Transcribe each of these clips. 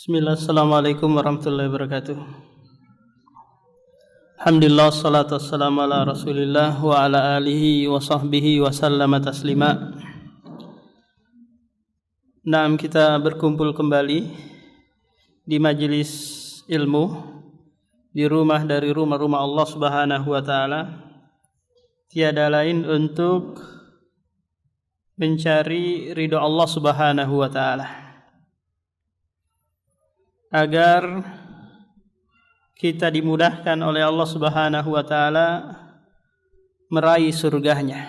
Bismillah, assalamualaikum warahmatullahi wabarakatuh. Alhamdulillah, salatu wassalamu ala rasulillah wa ala alihi wa sahbihi wa sallama taslima. Kita berkumpul kembali di majelis ilmu di rumah dari rumah-rumah Allah Subhanahu wa taala. Tiada lain untuk mencari ridho Allah Subhanahu wa taala, agar kita dimudahkan oleh Allah Subhanahu wa taala meraih surganya.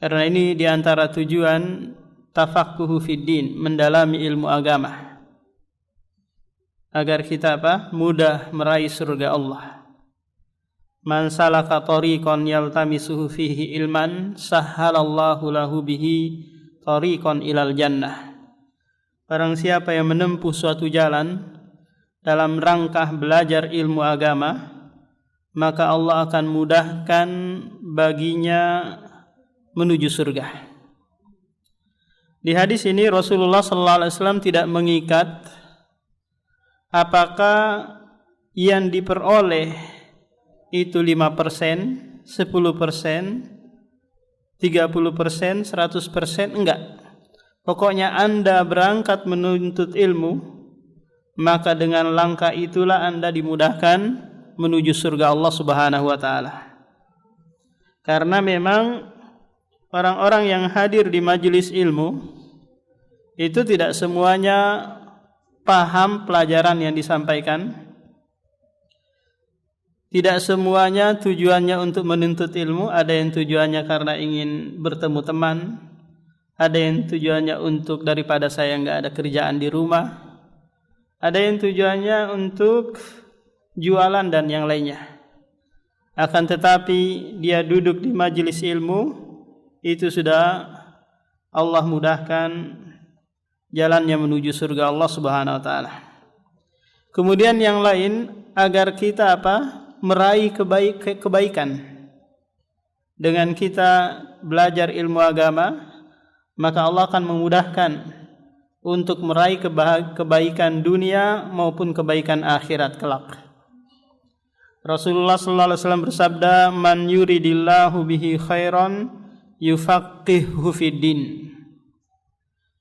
Karena ini diantara tujuan tafaqquhu fiddin, mendalami ilmu agama, agar kita mudah meraih surga Allah. Man salaka tariqan yaltamisuhu fihi ilman sahhalallahu lahu bihi tariqan ilal jannah. Barang siapa yang menempuh suatu jalan dalam rangka belajar ilmu agama, maka Allah akan mudahkan baginya menuju surga. Di hadis ini Rasulullah SAW tidak mengikat apakah yang diperoleh itu 5%, 10%, 30%, 100%, enggak. Pokoknya Anda berangkat menuntut ilmu, maka dengan langkah itulah Anda dimudahkan menuju surga Allah Subhanahu wa taala. Karena memang orang-orang yang hadir di majelis ilmu itu tidak semuanya paham pelajaran yang disampaikan. Tidak semuanya tujuannya untuk menuntut ilmu, ada yang tujuannya karena ingin bertemu teman, ada yang tujuannya untuk daripada saya nggak ada kerjaan di rumah, ada yang tujuannya untuk jualan dan yang lainnya. Akan tetapi dia duduk di majelis ilmu, itu sudah Allah mudahkan jalannya menuju surga Allah Subhanahu wa taala. Kemudian yang lain, agar kita meraih kebaikan. Dengan kita belajar ilmu agama, maka Allah akan memudahkan untuk meraih kebaikan dunia maupun kebaikan akhirat kelak. Rasulullah sallallahu alaihi wasallam bersabda, "Man yuridillahu bihi khairan yufaqihuhu fiddin."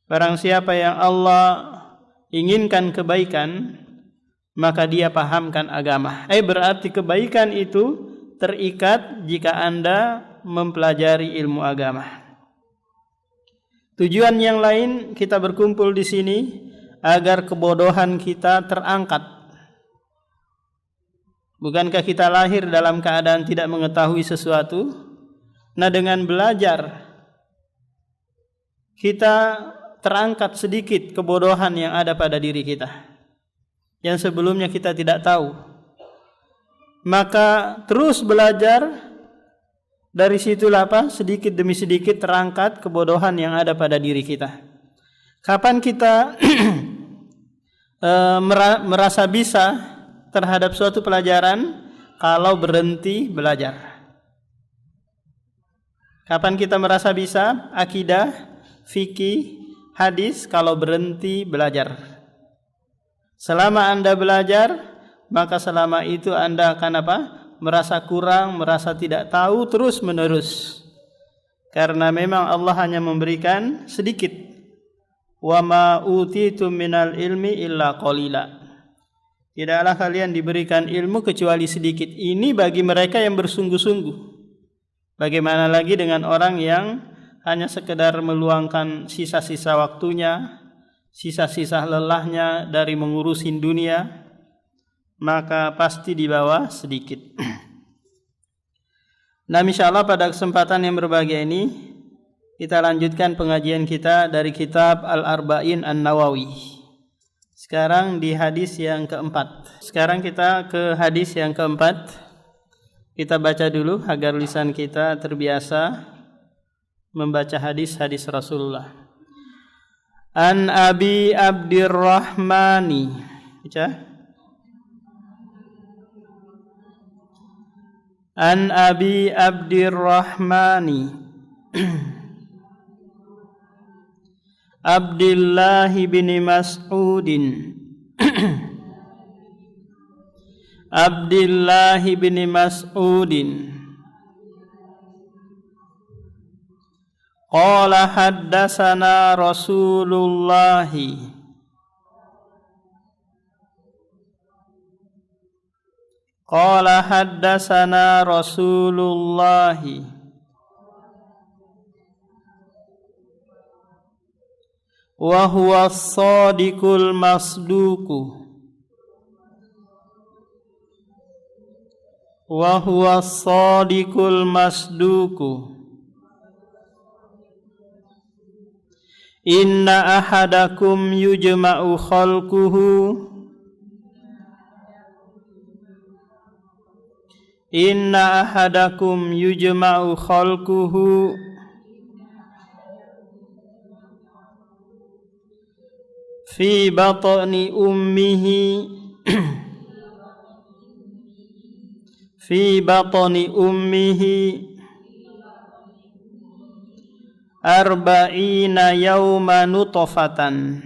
Barang siapa yang Allah inginkan kebaikan, maka dia pahamkan agama. Berarti kebaikan itu terikat jika Anda mempelajari ilmu agama. Tujuan yang lain kita berkumpul di sini agar kebodohan kita terangkat. Bukankah kita lahir dalam keadaan tidak mengetahui sesuatu? Dengan belajar kita terangkat sedikit kebodohan yang ada pada diri kita, yang sebelumnya kita tidak tahu. Maka terus belajar, dari situlah sedikit demi sedikit terangkat kebodohan yang ada pada diri kita. Kapan kita merasa bisa terhadap suatu pelajaran? Kalau berhenti belajar. Kapan kita merasa bisa? Akidah, fikih, hadis, kalau berhenti belajar. Selama Anda belajar, maka selama itu Anda akan merasa kurang, merasa tidak tahu terus menerus. Karena memang Allah hanya memberikan sedikit. Wa ma utitum minal ilmi illa qalila. Tidaklah kalian diberikan ilmu kecuali sedikit. Ini bagi mereka yang bersungguh-sungguh. Bagaimana lagi dengan orang yang hanya sekedar meluangkan sisa-sisa waktunya, sisa-sisa lelahnya dari mengurusin dunia, maka pasti di bawah sedikit. Insyaallah pada kesempatan yang berbahagia ini kita lanjutkan pengajian kita dari kitab Al-Arba'in An-Nawawi. Sekarang di hadis yang keempat. Sekarang kita ke hadis yang keempat. Kita baca dulu agar lisan kita terbiasa membaca hadis-hadis Rasulullah. An Abi Abdirrahmani. Baca. An Abi Abdirrahmani Abdullah bin Mas'udin Abdullah bin Mas'udin qala haddatsana Rasulullah qala haddatsana Rasulullah wa huwa as-sadiqul masduqu wa huwa as-sadiqul masduqu inna ahadakum yujma'u khalquhu inna ahadakum yujma'u khalquhu fi batni ummihi fi batni ummihi arba'ina yawma nutfatan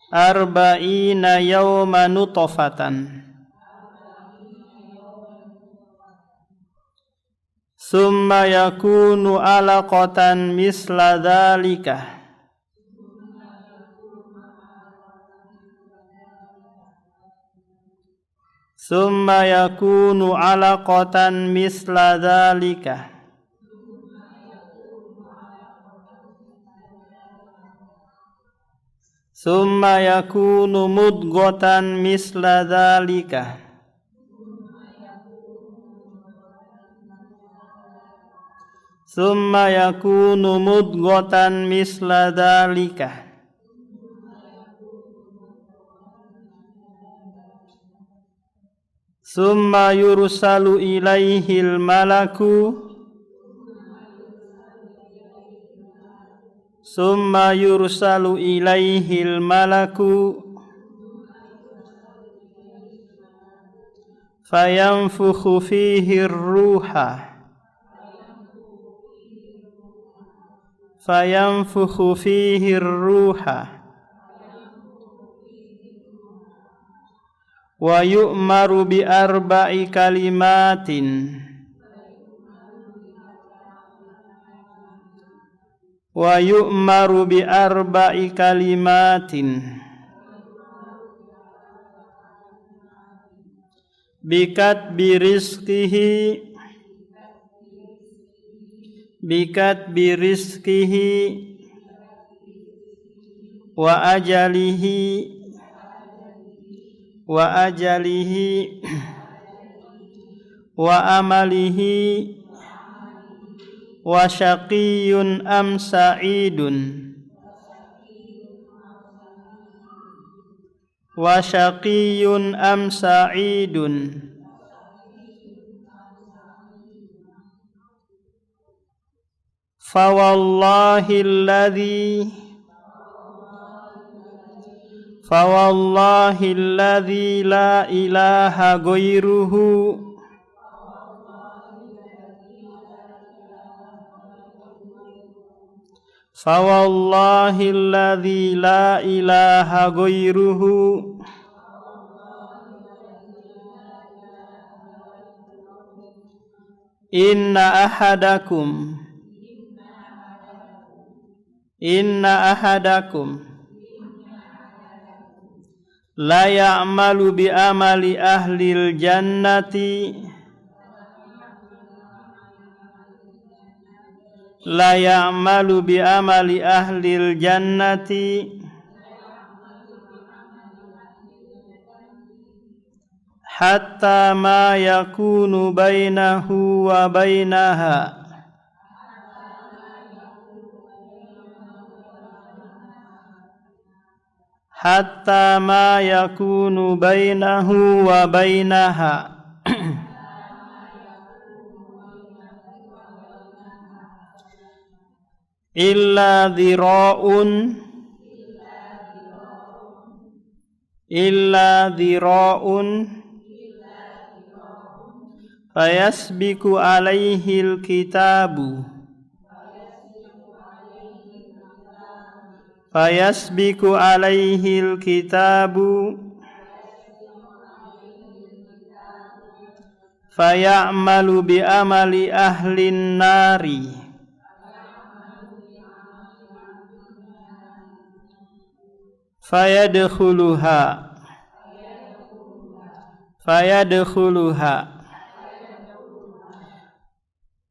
arba'ina yawma nutfatan summa yakunu alaqatan misla dzalika summa yakunu alaqatan misla dzalika summa yakunu mudghatan misla dzalika summa yakunu mudghatan misla dzalika summa yursalu ilaihil malaku summa yursalu ilaihil malaku fayanfukhu fihi ruha fayanfukhu fihi ruha wa yu'maru bi arba'i kalimatin wa yu'maru bi arba'i kalimatin bikatbi rizqihi wa ajalihi wa amalihi wa syaqiyyun am sa'idun wa syaqiyyun am sa'idun fawallahi alladhi la ilaha ghairuhu fawallahi alladhi la ilaha ghairuhu inna ahadakum la ya'malu bi amali ahlil jannati la ya'malu bi amali ahlil jannati hatta ma yakunu bainahu wa bainaha hatta ma yakunu bainahu wa bainaha illa dhira'un fayasbiku alaihil kitabu fayasbiku alaihil kitabu fayamalu bi amali ahlin nari fayadkhuluha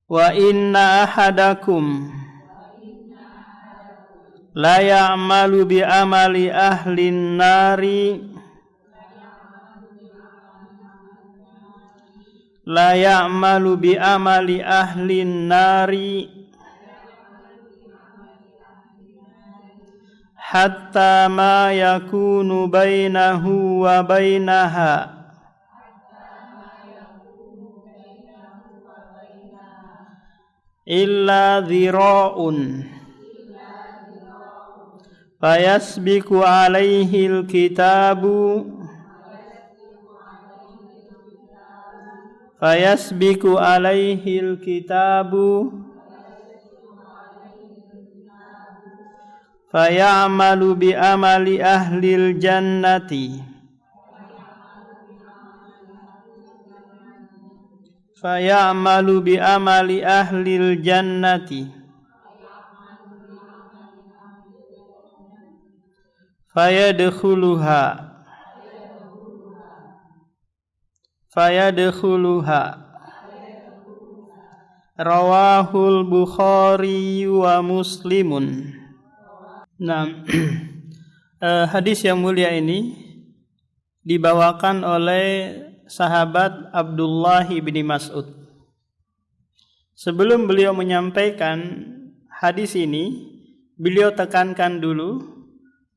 wa inna ahadakum la ya'malu bi amali ahlin nari hatta ma yakunu bainahu wa bainaha illa dhira'un fayasbiku alaihil kitabu fayamalu bi amali ahlil jannati fayadkhuluha rawahul Bukhari wa Muslimun. Nah, hadis yang mulia ini dibawakan oleh sahabat Abdullah bin Mas'ud. Sebelum beliau menyampaikan hadis ini, beliau tekankan dulu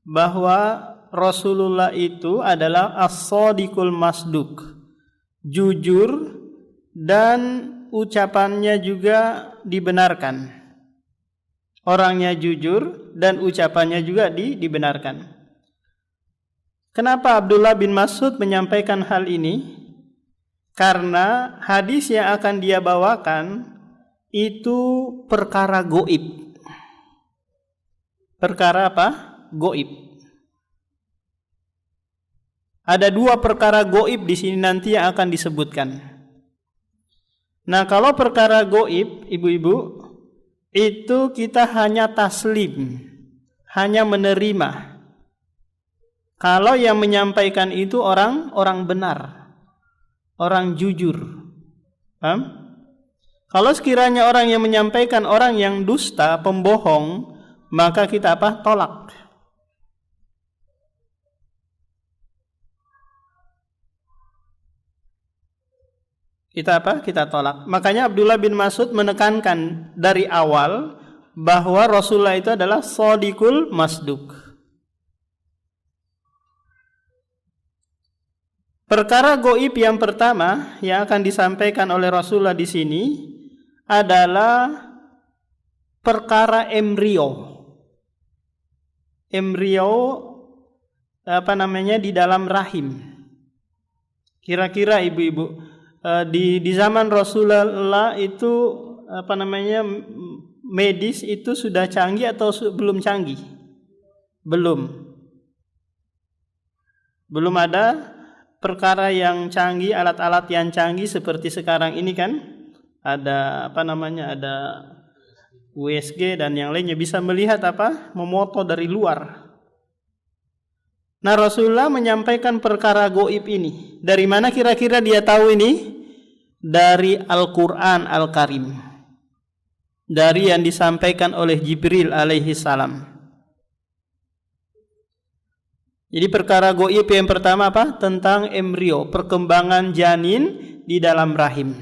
bahwa Rasulullah itu adalah as-sadiqul masduq, jujur dan ucapannya juga dibenarkan. Orangnya jujur dan ucapannya juga dibenarkan. Kenapa Abdullah bin Mas'ud menyampaikan hal ini? Karena hadis yang akan dia bawakan itu perkara goib. Perkara apa? Goib. Ada dua perkara goib di sini nanti yang akan disebutkan. Nah, kalau perkara goib, ibu-ibu, itu kita hanya taslim, hanya menerima. Kalau yang menyampaikan itu orang benar, orang jujur. Paham? Kalau sekiranya orang yang menyampaikan orang yang dusta, pembohong, maka kita apa? Tolak. Kita apa? Kita tolak. Makanya Abdullah bin Mas'ud menekankan dari awal bahwa Rasulullah itu adalah shadiqul masduq. Perkara goib yang pertama yang akan disampaikan oleh Rasulullah di sini adalah perkara embrio. Embrio di dalam rahim. Kira-kira ibu-ibu, di zaman Rasulullah itu medis itu sudah canggih atau belum canggih? Belum ada perkara yang canggih, alat-alat yang canggih seperti sekarang ini kan. Ada ada USG dan yang lainnya, bisa melihat memoto dari luar. Nah, Rasulullah menyampaikan perkara goib ini. Dari mana kira-kira dia tahu ini? Dari Al-Quran Al-Karim, dari yang disampaikan oleh Jibril alaihi salam. Jadi perkara goib yang pertama apa? Tentang embrio, perkembangan janin di dalam rahim.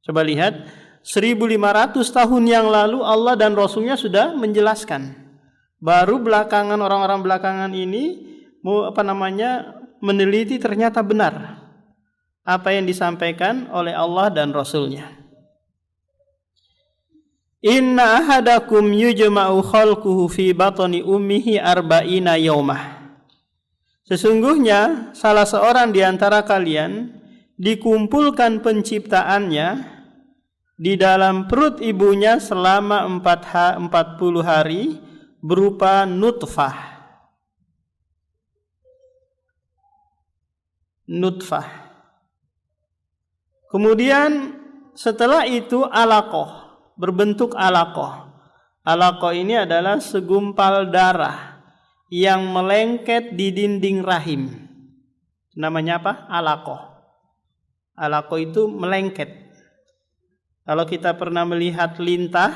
Coba lihat, 1500 tahun yang lalu Allah dan Rasulnya sudah menjelaskan. Baru belakangan, orang-orang belakangan ini meneliti, ternyata benar apa yang disampaikan oleh Allah dan Rasulnya. Inna ahadakum yujma'u khalquhu fi batni ummihi arba'ina yaumah. Sesungguhnya salah seorang di antara kalian dikumpulkan penciptaannya di dalam perut ibunya selama 40 hari berupa nutfah. Kemudian setelah itu alaqah, berbentuk alaqah. Alaqah ini adalah segumpal darah yang melengket di dinding rahim. Namanya apa? Alaqah. Alaqah itu melengket. Kalau kita pernah melihat lintah,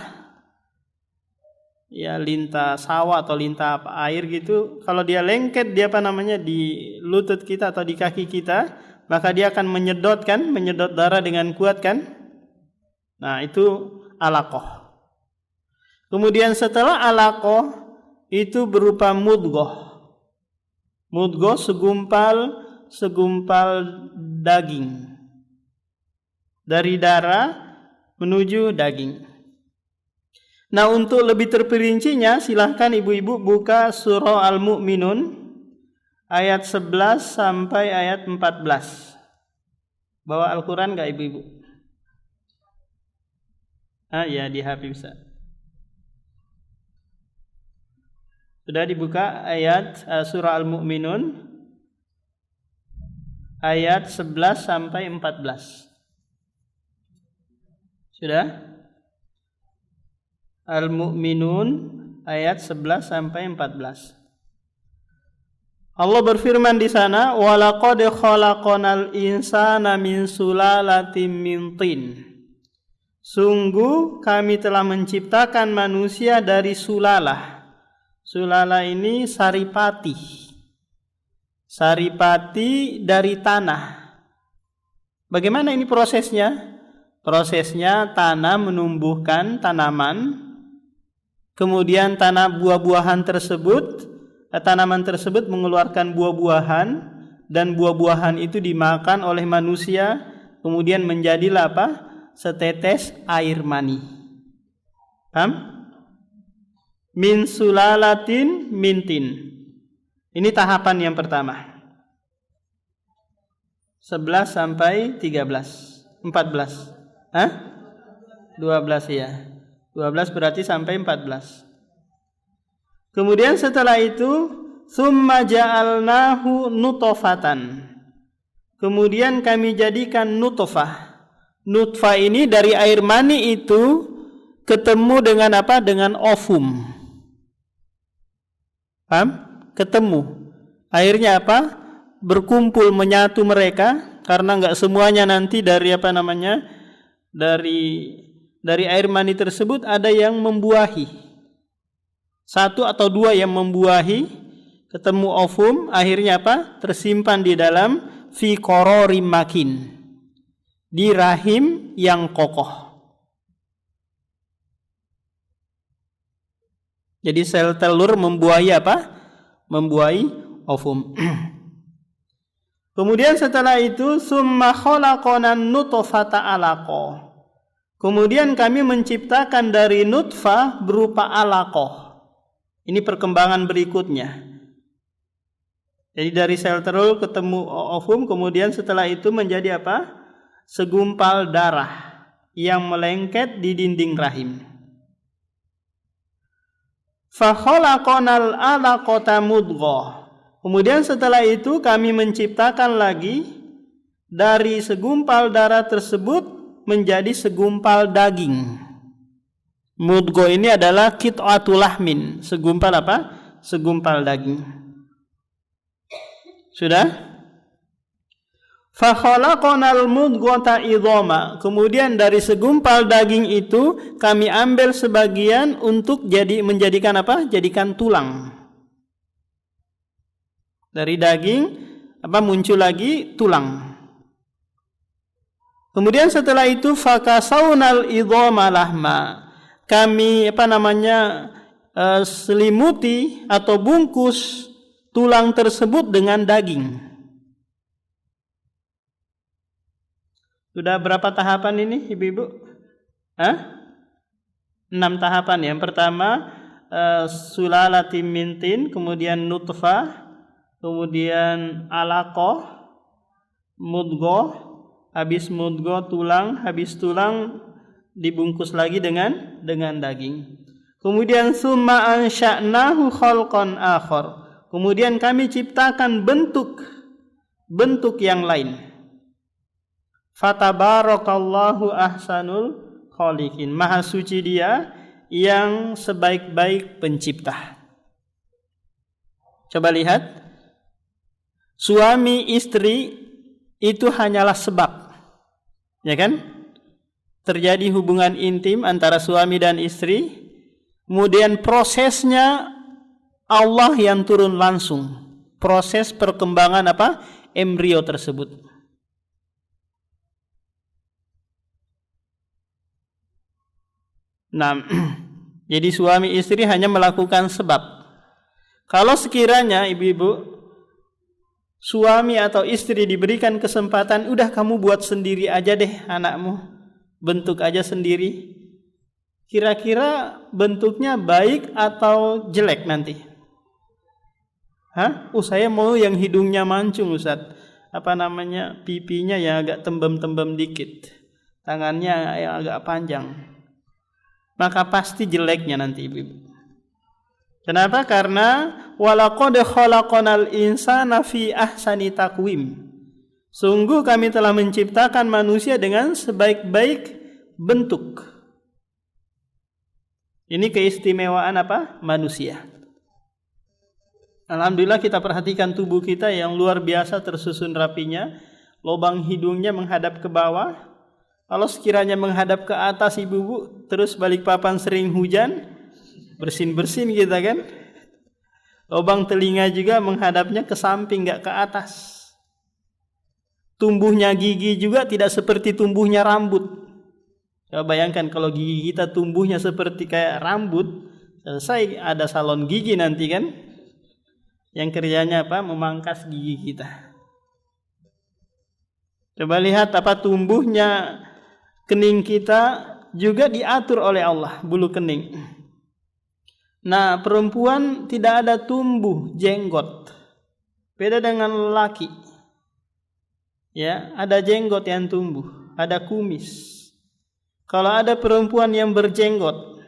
ya lintah sawah atau lintah air gitu, kalau dia lengket di lutut kita atau di kaki kita, maka dia akan menyedot darah dengan kuat kan? Nah, itu alaqah. Kemudian setelah alaqah itu berupa mudghah. Mudghah segumpal daging. Dari darah menuju daging. Nah, untuk lebih terperincinya silahkan ibu-ibu buka surah Al-Mu'minun ayat 11 sampai ayat 14. Bawa Al-Quran gak ibu-ibu? Ya, di HP bisa. Sudah dibuka ayat surah Al-Mu'minun ayat 11 sampai 14. Sudah? Al-Mu'minun ayat 11 sampai 14. Allah berfirman di sana, "Wa laqad khalaqnal insana min sulalatin min tin." Sungguh kami telah menciptakan manusia dari sulalah. Sulalah ini saripati. Saripati dari tanah. Bagaimana ini prosesnya? Prosesnya tanah menumbuhkan tanaman. Kemudian tanaman tersebut mengeluarkan buah-buahan, dan buah-buahan itu dimakan oleh manusia, kemudian menjadilah apa? Setetes air mani. Paham? Min sulalatin mintin. Ini tahapan yang pertama. 11 sampai 13. 14. 12 ya. 12 berarti sampai 14. Kemudian setelah itu summa ja'alnahu nutfatan. Kemudian kami jadikan nutfah. Nutfah ini dari air mani itu ketemu dengan apa? Dengan ovum. Paham? Ketemu. Akhirnya apa? Berkumpul, menyatu mereka, karena enggak semuanya nanti dari dari air mani tersebut ada yang membuahi. Satu atau dua yang membuahi, ketemu ovum, akhirnya apa? Tersimpan di dalam fi qararim makin. Di rahim yang kokoh. Jadi sel telur membuahi apa? Membuahi ovum. Kemudian setelah itu summa khalaqanan nutfata alaqah. Kemudian kami menciptakan dari nutfah berupa alaqah. Ini perkembangan berikutnya. Jadi dari sel telur ketemu ovum, kemudian setelah itu menjadi apa? Segumpal darah yang melengket di dinding rahim. Fa khalaqanal alaqata mudghah. Kemudian setelah itu kami menciptakan lagi dari segumpal darah tersebut menjadi segumpal daging. Mudghah ini adalah qit'atul lahmin, segumpal apa? Segumpal daging. Sudah? Fa khalaqanal mudghata idhama. Kemudian dari segumpal daging itu kami ambil sebagian untuk menjadikan apa? Jadikan tulang. Dari daging muncul lagi tulang. Kemudian setelah itu fakasaunal idhama lahma. Kami selimuti atau bungkus tulang tersebut dengan daging. Sudah berapa tahapan ini ibu-ibu? 6 tahapan. Yang pertama sulalatin mintin, kemudian nutfah, kemudian alaqah, mudghah, habis mudghah tulang, habis tulang dibungkus lagi dengan daging. Kemudian summa ansha'nahu khalqan akhar. Kemudian kami ciptakan bentuk yang lain. Fatabarakallahu ahsanul khaliqin. Maha suci Dia yang sebaik-baik pencipta. Coba lihat, suami istri itu hanyalah sebab, ya kan? Terjadi hubungan intim antara suami dan istri, kemudian prosesnya Allah yang turun langsung, proses perkembangan embrio tersebut. Nah, jadi suami istri hanya melakukan sebab. Kalau sekiranya ibu-ibu, suami atau istri diberikan kesempatan, udah kamu buat sendiri aja deh anakmu, bentuk aja sendiri. Kira-kira bentuknya baik atau jelek nanti? Saya mau yang hidungnya mancung, Ustaz. Pipinya yang agak tembem-tembem dikit, tangannya yang agak panjang. Maka pasti jeleknya nanti ibu-ibu. Kenapa? Karena walaqad khalaqnal insana fi ahsani taqwim. Sungguh kami telah menciptakan manusia dengan sebaik-baik bentuk. Ini keistimewaan manusia. Alhamdulillah kita perhatikan tubuh kita yang luar biasa tersusun rapinya. Lubang hidungnya menghadap ke bawah. Kalau sekiranya menghadap ke atas ibu-ibu, terus Balikpapan sering hujan, bersin-bersin kita kan. Lubang telinga juga menghadapnya ke samping, enggak ke atas. Tumbuhnya gigi juga tidak seperti tumbuhnya rambut. Coba bayangkan kalau gigi kita tumbuhnya seperti kayak rambut, selesai ada salon gigi nanti kan. Yang kerjanya memangkas gigi kita. Coba lihat tumbuhnya kening kita juga diatur oleh Allah, bulu kening. Nah, perempuan tidak ada tumbuh jenggot. Beda dengan lelaki. Ya, ada jenggot yang tumbuh, ada kumis. Kalau ada perempuan yang berjenggot,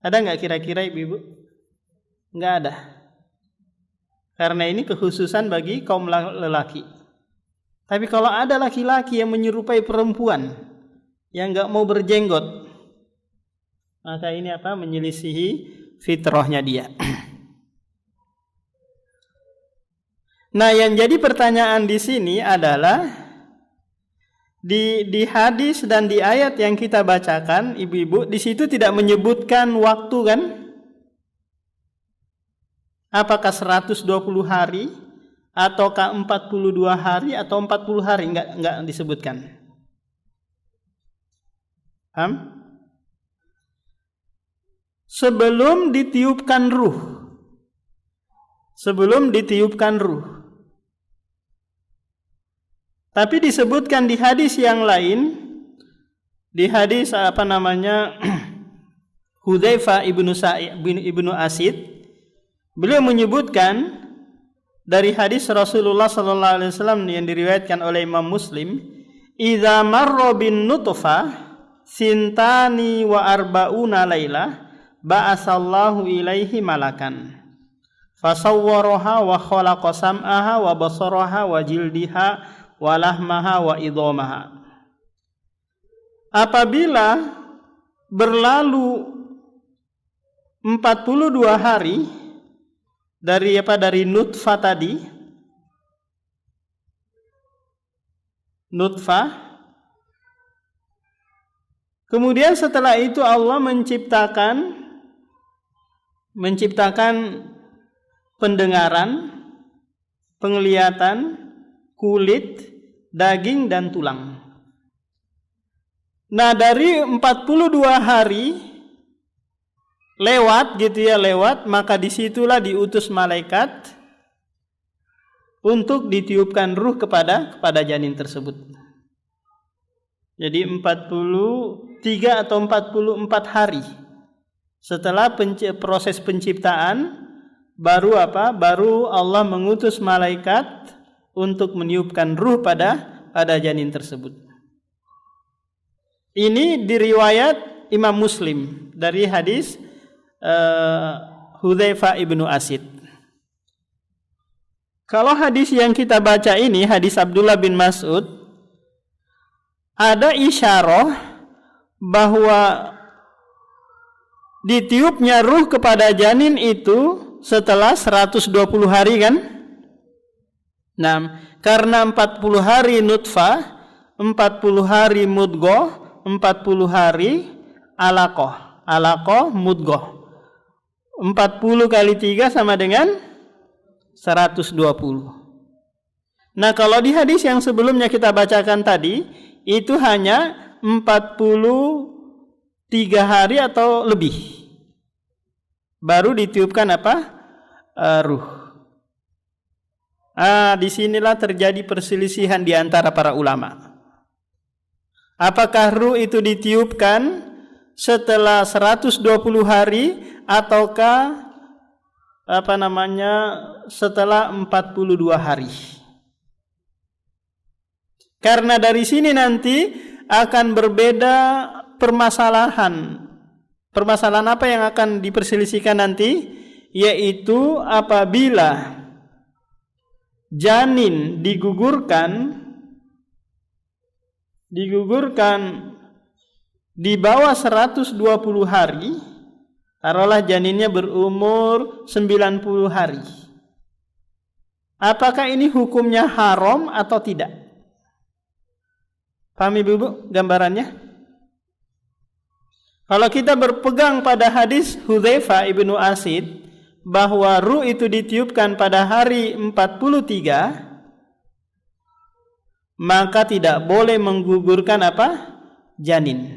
ada enggak kira-kira ibu-ibu? Enggak ada. Karena ini kekhususan bagi kaum lelaki. Tapi kalau ada laki-laki yang menyerupai perempuan yang enggak mau berjenggot, maka ini menyelisihi fitrahnya dia. Nah, yang jadi pertanyaan di sini adalah di hadis dan di ayat yang kita bacakan, ibu-ibu, di situ tidak menyebutkan waktu kan? Apakah 120 hari ataukah 42 hari atau 40 hari? Enggak disebutkan. Paham? Sebelum ditiupkan ruh. Sebelum ditiupkan ruh. Tapi disebutkan di hadis yang lain, di hadis Hudzaifah ibnu Asid, beliau menyebutkan dari hadis Rasulullah sallallahu alaihi wasallam yang diriwayatkan oleh Imam Muslim, "Idza marra bin nutfah sintani wa arba'una lailah ba'asallahu ilaihi malakan fasawwaraha wa khalaqa sam'aha wa basaraha wa jildiha wa lahmaha wa idhamaha." Apabila berlalu 42 hari dari nutfah tadi, nutfah, kemudian setelah itu Allah menciptakan pendengaran, penglihatan, kulit, daging dan tulang. Nah, dari 42 hari lewat, maka disitulah diutus malaikat untuk ditiupkan ruh kepada janin tersebut. Jadi 43 atau 44 hari setelah proses penciptaan baru Allah mengutus malaikat untuk meniupkan ruh pada janin tersebut. Ini diriwayat Imam Muslim dari hadis Hudzaifah ibnu Asid. Kalau hadis yang kita baca ini, hadis Abdullah bin Mas'ud, ada isyarah bahwa ditiupnya ruh kepada janin itu setelah 120 hari kan? Nah, karena 40 hari nutfah, 40 hari mudghah, 40 hari alaqah mudghah. 40 kali 3 sama dengan 120. Nah, kalau di hadis yang sebelumnya kita bacakan tadi, itu hanya 43 hari atau lebih baru ditiupkan ruh. Disinilah terjadi perselisihan di antara para ulama. Apakah ruh itu ditiupkan setelah 120 hari ataukah setelah 42 hari? Karena dari sini nanti akan berbeda permasalahan. Permasalahan apa yang akan diperselisihkan nanti? Yaitu apabila janin digugurkan di bawah 120 hari, taruhlah janinnya berumur 90 hari. Apakah ini hukumnya haram atau tidak? Paham Ibu gambarannya? Kalau kita berpegang pada hadis Hudzaifah ibnu Asid bahwa ruh itu ditiupkan pada hari 43, maka tidak boleh menggugurkan janin.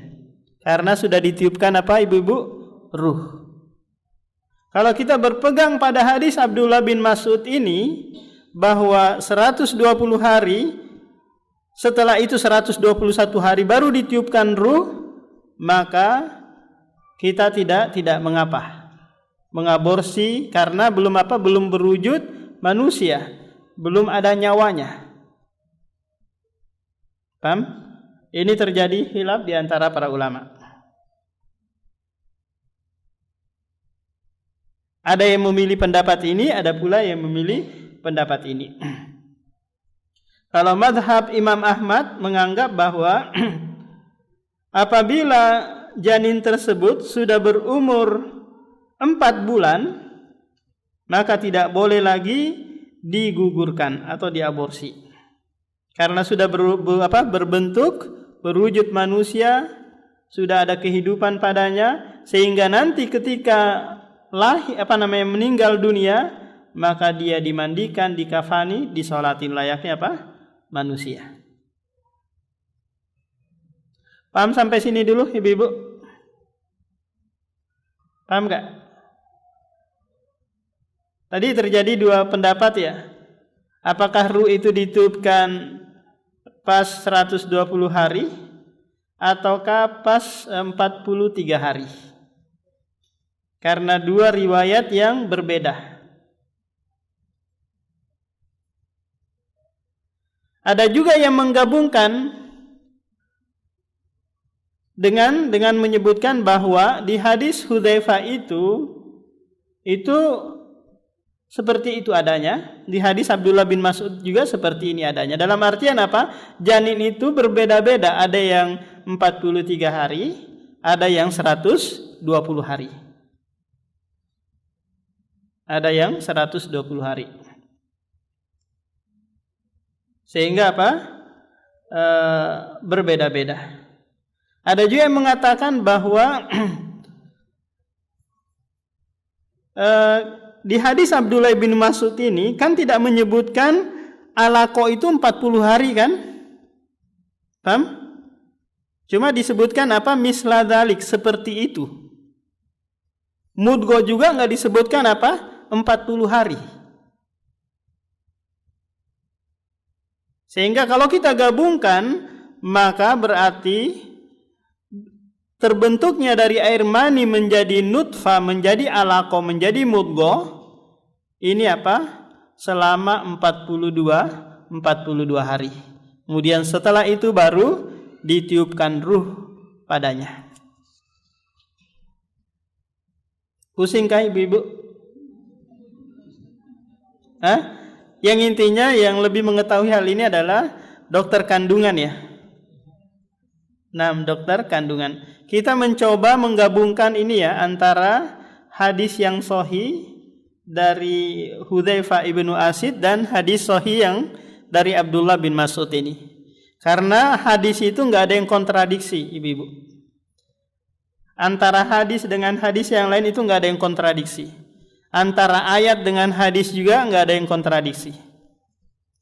Karena sudah ditiupkan Ibu-ibu? Ruh. Kalau kita berpegang pada hadis Abdullah bin Mas'ud ini bahwa 120 hari, setelah itu 121 hari baru ditiupkan ruh, maka kita tidak mengapa mengaborsi karena belum berwujud manusia, belum ada nyawanya. Paham? Ini terjadi khilaf di antara para ulama. Ada yang memilih pendapat ini, ada pula yang memilih pendapat ini. Kalau mazhab Imam Ahmad menganggap bahwa apabila janin tersebut sudah berumur 4 bulan, maka tidak boleh lagi digugurkan atau diaborsi. Karena sudah berbentuk, berwujud manusia, sudah ada kehidupan padanya, sehingga nanti ketika meninggal dunia, maka dia dimandikan, dikafani, disolatin layaknya manusia. Paham sampai sini dulu Ibu-ibu? Paham gak? Tadi terjadi dua pendapat ya. Apakah ruh itu ditiupkan pas 120 hari ataukah pas 43 hari? Karena dua riwayat yang berbeda. Ada juga yang menggabungkan dengan menyebutkan bahwa di hadis Hudzaifah itu seperti itu adanya. Di hadis Abdullah bin Mas'ud juga seperti ini adanya. Dalam artian apa? Janin itu berbeda-beda. Ada yang 43 hari, ada yang 120 hari. Ada yang 120 hari. Sehingga berbeda-beda. Ada juga yang mengatakan bahwa di hadis Abdullah bin Mas'ud ini kan tidak menyebutkan alaqah itu 40 hari kan? Paham? Cuma disebutkan misla dzalik, seperti itu. Mudghah juga enggak disebutkan 40 hari. Sehingga kalau kita gabungkan, maka berarti terbentuknya dari air mani menjadi nutfah, menjadi alaqah, menjadi mudghah, ini selama 42 hari. Kemudian setelah itu baru ditiupkan ruh padanya. Pusing kah ibu-ibu? Yang intinya yang lebih mengetahui hal ini adalah dokter kandungan ya. Nah, dokter kandungan. Kita mencoba menggabungkan ini ya antara hadis yang sahih dari Hudzaifah ibnu Asid dan hadis sahih yang dari Abdullah bin Mas'ud ini. Karena hadis itu nggak ada yang kontradiksi, ibu-ibu. Antara hadis dengan hadis yang lain itu nggak ada yang kontradiksi. Antara ayat dengan hadis juga nggak ada yang kontradiksi.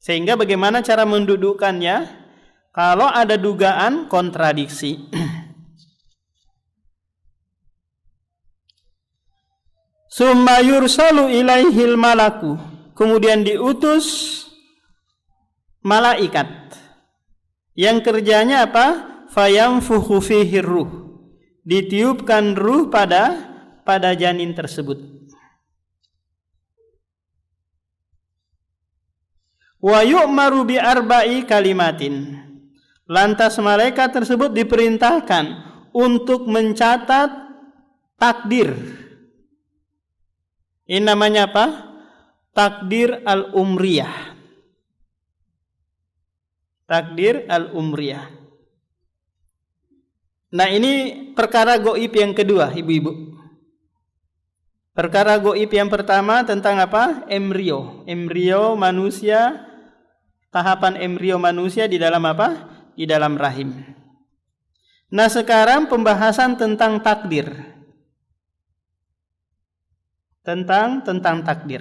Sehingga bagaimana cara mendudukkannya? Kalau ada dugaan kontradiksi. Summa yursalu ilaihil malaku. Kemudian diutus malaikat. Yang kerjanya apa? Fayamfuhu fihi ruh. Ditiupkan ruh pada janin tersebut. Wa yu'maru bi arba'i kalimatin. Lantas malaikat tersebut diperintahkan untuk mencatat takdir. Ini namanya apa? Takdir al-umriyah. Takdir al-umriyah. Nah, ini perkara goib yang kedua, ibu-ibu. Perkara goib yang pertama tentang apa? Embrio. Embrio manusia, tahapan embrio manusia di dalam apa? Di dalam rahim. Nah, sekarang pembahasan tentang takdir. Tentang takdir.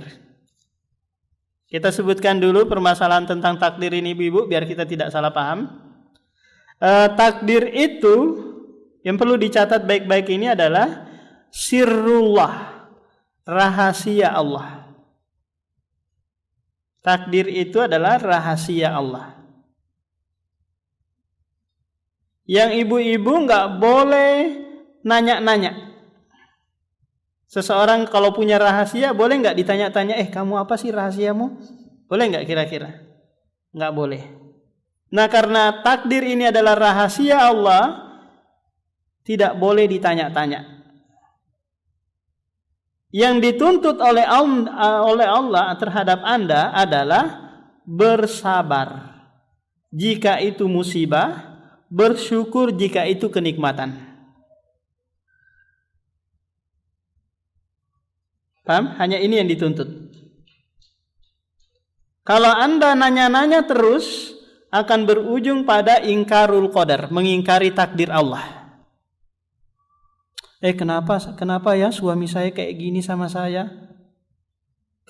Kita sebutkan dulu permasalahan tentang takdir ini, ibu-ibu, biar kita tidak salah paham. Takdir itu yang perlu dicatat baik-baik ini adalah sirrullah, rahasia Allah. Takdir itu adalah rahasia Allah. Yang ibu-ibu nggak boleh nanya-nanya. Seseorang kalau punya rahasia boleh nggak ditanya-tanya, kamu apa sih rahasiamu? Boleh nggak kira-kira? Nggak boleh. Nah, karena takdir ini adalah rahasia Allah, tidak boleh ditanya-tanya. Yang dituntut oleh Allah terhadap Anda adalah bersabar jika itu musibah, bersyukur jika itu kenikmatan. Paham? Hanya ini yang dituntut. Kalau Anda nanya-nanya terus, akan berujung pada ingkarul qadar, mengingkari takdir Allah. Kenapa ya suami saya kayak gini sama saya?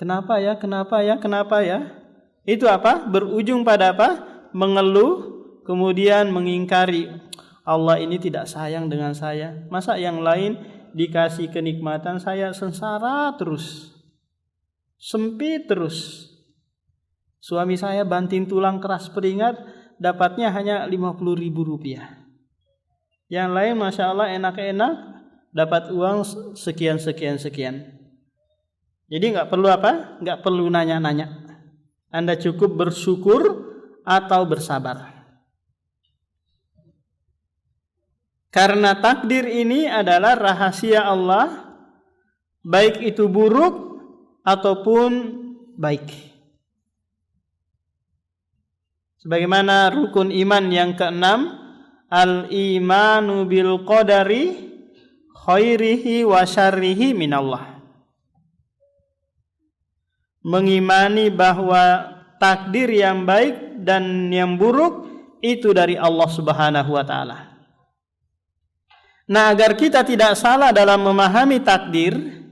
Kenapa ya? Itu apa? Berujung pada apa? Mengeluh, kemudian mengingkari. Allah ini tidak sayang dengan saya. Masa yang lain dikasih kenikmatan, saya sengsara terus, sempit terus. Suami saya banting tulang keras keringat, dapatnya hanya 50.000 rupiah. Yang lain Masya Allah enak-enak, dapat uang sekian. Jadi nggak perlu apa? Nggak perlu nanya-nanya. Anda cukup bersyukur atau bersabar. Karena takdir ini adalah rahasia Allah, baik itu buruk ataupun baik. Sebagaimana rukun iman yang keenam, al-imanu bil qadari khairihi wa syarrihi minallah. Mengimani bahwa takdir yang baik dan yang buruk itu dari Allah Subhanahu wa taala. Nah, agar kita tidak salah dalam memahami takdir,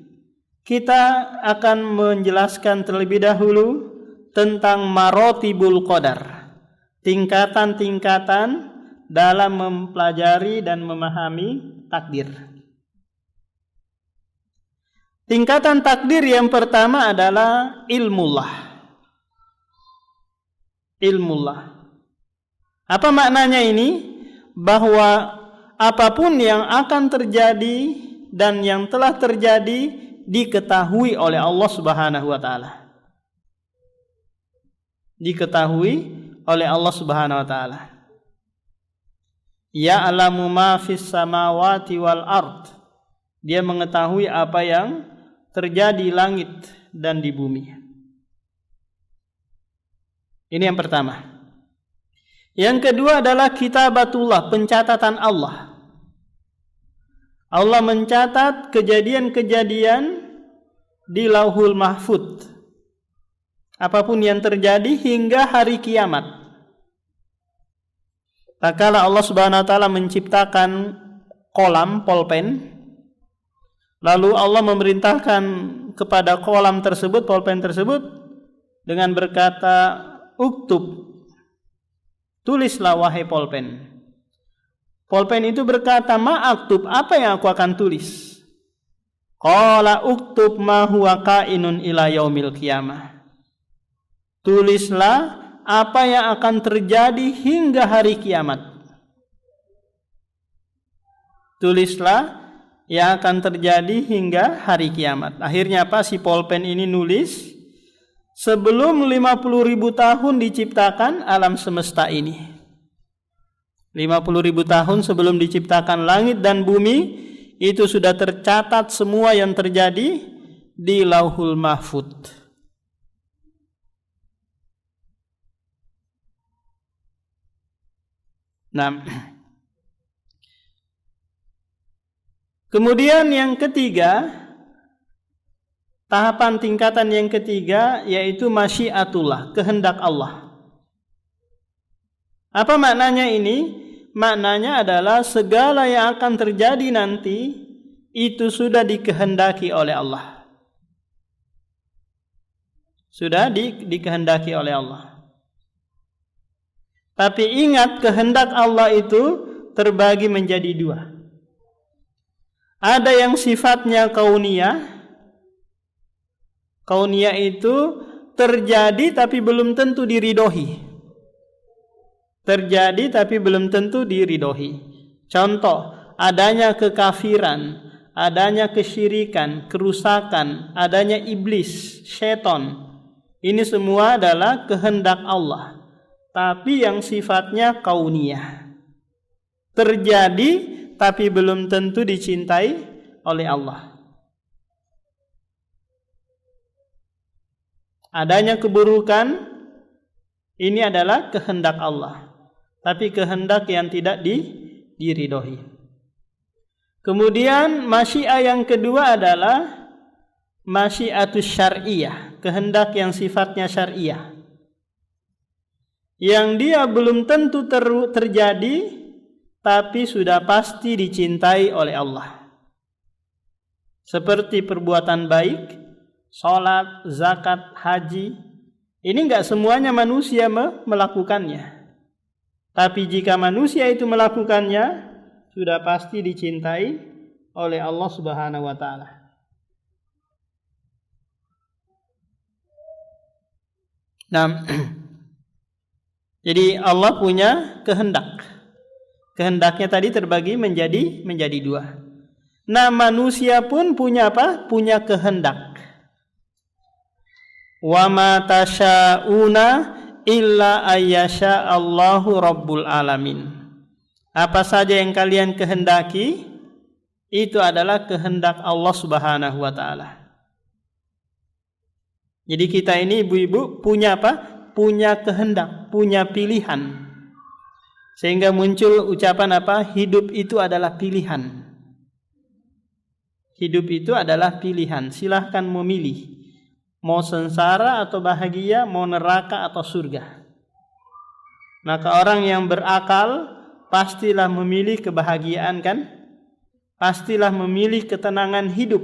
kita akan menjelaskan terlebih dahulu tentang marotibul qadar, tingkatan-tingkatan dalam mempelajari dan memahami takdir. Tingkatan takdir yang pertama adalah ilmullah. Apa maknanya ini? Bahwa apapun yang akan terjadi dan yang telah terjadi diketahui oleh Allah Subhanahu wa taala. Diketahui oleh Allah Subhanahu wa taala. Ya'lamu ma fis samawati wal ard. Dia mengetahui apa yang terjadi di langit dan di bumi. Ini yang pertama. Yang kedua adalah kitabatullah, pencatatan Allah. Allah mencatat kejadian-kejadian di Lauhul Mahfuz. Apapun yang terjadi hingga hari kiamat. Tak kala Allah Subhanahu wa taala menciptakan kolam, pulpen, lalu Allah memerintahkan kepada kolam tersebut, pulpen tersebut dengan berkata, "Uktub." Tulislah wahai pulpen. Pulpen itu berkata, "Ma aktub, apa yang aku akan tulis?" Qala uktub ma huwa kainun ila yaumil qiyamah. Tulislah apa yang akan terjadi hingga hari kiamat. Tulislah yang akan terjadi hingga hari kiamat. Akhirnya apa? Si pulpen ini nulis sebelum 50.000 tahun diciptakan alam semesta ini. 50.000 tahun sebelum diciptakan langit dan bumi, itu sudah tercatat semua yang terjadi di Lauhul Mahfuz. Nah, kemudian yang ketiga, tahapan tingkatan yang ketiga yaitu masyiatullah, kehendak Allah. Apa maknanya ini? Maknanya adalah segala yang akan terjadi nanti itu sudah dikehendaki oleh Allah. Sudah dikehendaki oleh Allah. Tapi ingat, kehendak Allah itu terbagi menjadi dua. Ada yang sifatnya kauniyah. Kauniyah itu terjadi tapi belum tentu diridhoi. Terjadi tapi belum tentu diridhoi. Contoh, adanya kekafiran, adanya kesyirikan, kerusakan, adanya iblis, syaitan. Ini semua adalah kehendak Allah. Tapi yang sifatnya kauniyah. Terjadi tapi belum tentu dicintai oleh Allah. Adanya keburukan, ini adalah kehendak Allah. Tapi kehendak yang tidak diridhoi. Kemudian masyiah yang kedua adalah masyiatus syar'iyah, kehendak yang sifatnya syariah. Yang dia belum tentu terjadi, tapi sudah pasti dicintai oleh Allah. Seperti perbuatan baik, sholat, zakat, haji. Ini enggak semuanya manusia melakukannya. Tapi jika manusia itu melakukannya, sudah pasti dicintai oleh Allah Subhanahu wa taala. Nah, jadi Allah punya kehendak. Kehendaknya tadi terbagi menjadi dua. Nah, manusia pun punya apa? Punya kehendak. Wa ma tasyauna illa ayyasha Allahu rabbul alamin. Apa saja yang kalian kehendaki, itu adalah kehendak Allah Subhanahu wa taala. Jadi kita ini ibu-ibu punya apa? Punya kehendak, punya pilihan. Sehingga muncul ucapan apa? Hidup itu adalah pilihan. Hidup itu adalah pilihan. Silahkan memilih. Mau sengsara atau bahagia, mau neraka atau surga. Maka orang yang berakal pastilah memilih kebahagiaan, kan? Pastilah memilih ketenangan hidup.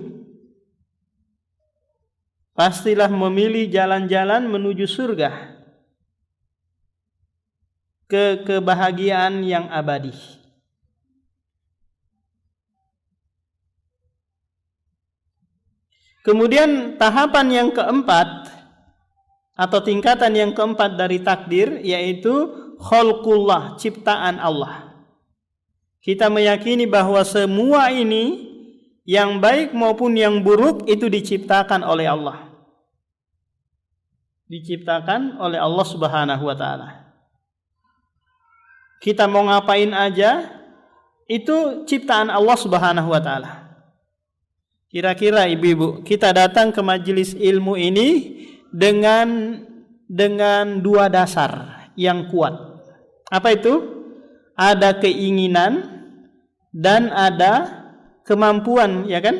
Pastilah memilih jalan-jalan menuju surga. Kebahagiaan yang abadi. Kemudian tahapan yang keempat atau tingkatan yang keempat dari takdir yaitu khalqullah, ciptaan Allah. Kita meyakini bahwa semua ini yang baik maupun yang buruk itu diciptakan oleh Allah. Diciptakan oleh Allah Subhanahu wa taala. Kita mau ngapain aja, itu ciptaan Allah Subhanahu wa taala. Kira-kira ibu-ibu, kita datang ke majelis ilmu ini dengan dua dasar yang kuat. Apa itu? Ada keinginan dan ada kemampuan, ya kan?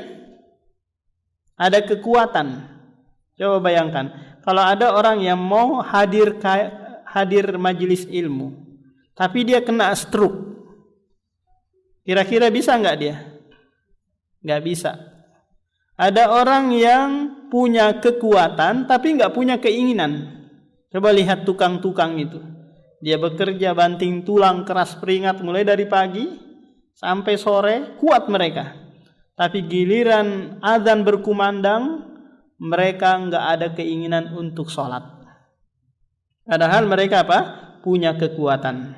Ada kekuatan. Coba bayangkan, kalau ada orang yang mau hadir majelis ilmu, tapi dia kena stroke, kira-kira bisa nggak dia? Nggak bisa. Ada orang yang punya kekuatan tapi nggak punya keinginan. Coba lihat tukang-tukang itu. Dia bekerja banting tulang keras keringat mulai dari pagi sampai sore, kuat mereka. Tapi giliran azan berkumandang, mereka nggak ada keinginan untuk sholat. Padahal mereka apa? Punya kekuatan.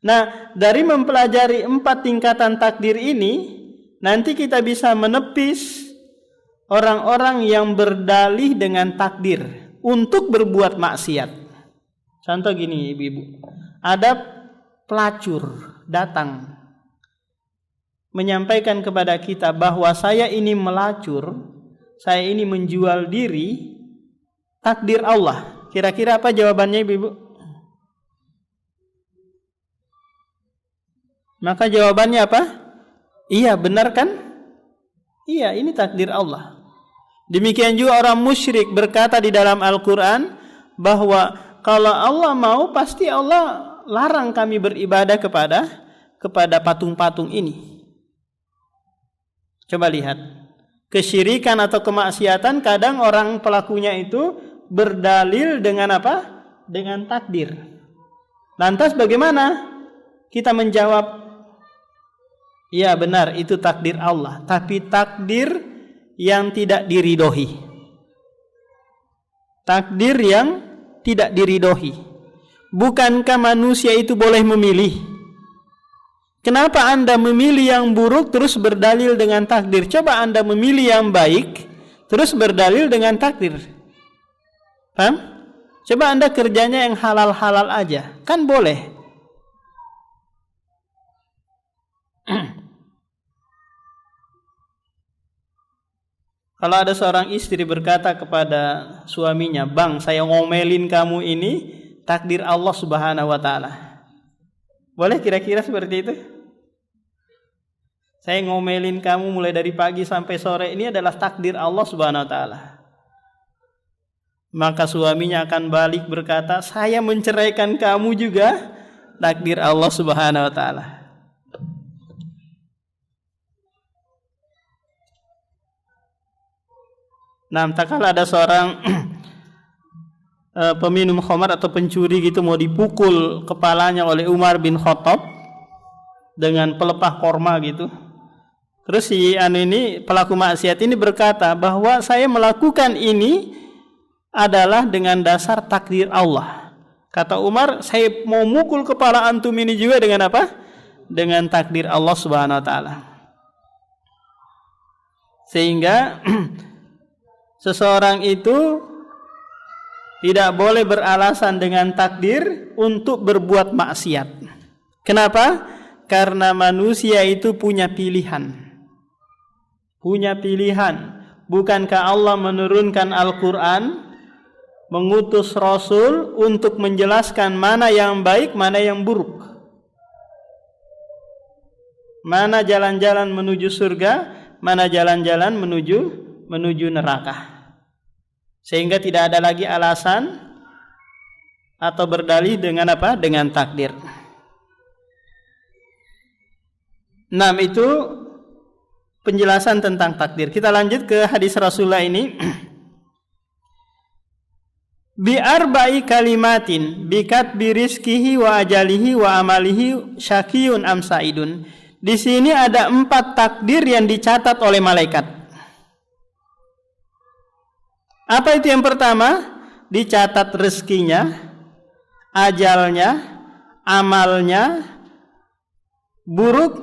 Nah, dari mempelajari 4 tingkatan takdir ini, nanti kita bisa menepis orang-orang yang berdalih dengan takdir untuk berbuat maksiat. Contoh gini ibu-ibu, ada pelacur datang menyampaikan kepada kita bahwa saya ini melacur, saya ini menjual diri, takdir Allah. Kira-kira apa jawabannya ibu-ibu? Maka jawabannya apa? Iya, benar kan? Iya, ini takdir Allah. Demikian juga orang musyrik berkata di dalam Al-Quran bahwa kalau Allah mau, pasti Allah larang kami beribadah kepada patung-patung ini. Coba lihat, kesyirikan atau kemaksiatan kadang orang pelakunya itu berdalil dengan apa? Dengan takdir. Lantas bagaimana kita menjawab? Ya benar, itu takdir Allah, tapi takdir yang tidak diridhoi. Takdir yang tidak diridhoi. Bukankah manusia itu boleh memilih? Kenapa Anda memilih yang buruk terus berdalil dengan takdir? Coba Anda memilih yang baik terus berdalil dengan takdir. Paham? Coba Anda kerjanya yang halal-halal aja, kan boleh. Kalau ada seorang istri berkata kepada suaminya, "Bang, saya ngomelin kamu ini takdir Allah Subhanahu wa taala." Boleh kira-kira seperti itu? Saya ngomelin kamu mulai dari pagi sampai sore, ini adalah takdir Allah Subhanahu wa taala. Maka suaminya akan balik berkata, "Saya menceraikan kamu juga takdir Allah Subhanahu wa taala." Nah, tak kala ada seorang peminum khamar atau pencuri gitu mau dipukul kepalanya oleh Umar bin Khattab dengan pelepah korma gitu. Terus si ini pelaku maksiat ini berkata bahwa saya melakukan ini adalah dengan dasar takdir Allah. Kata Umar, saya mau mukul kepala antum ini juga dengan apa? Dengan takdir Allah Subhanahu wa taala. Sehingga seseorang itu tidak boleh beralasan dengan takdir untuk berbuat maksiat. Kenapa? Karena manusia itu punya pilihan. Punya pilihan. Bukankah Allah menurunkan Al-Quran, mengutus Rasul untuk menjelaskan mana yang baik, mana yang buruk, mana jalan-jalan menuju surga, mana jalan-jalan menuju neraka. Sehingga tidak ada lagi alasan atau berdalih dengan apa? Dengan takdir. 6 itu penjelasan tentang takdir. Kita lanjut ke hadis Rasulullah ini. Bi arba'i kalimatin bikat birizkihi wa ajalihi wa amalihi syakiyun am sa'idun. Di sini ada 4 takdir yang dicatat oleh malaikat. Apa itu yang pertama? Dicatat rezekinya, ajalnya, amalnya, buruk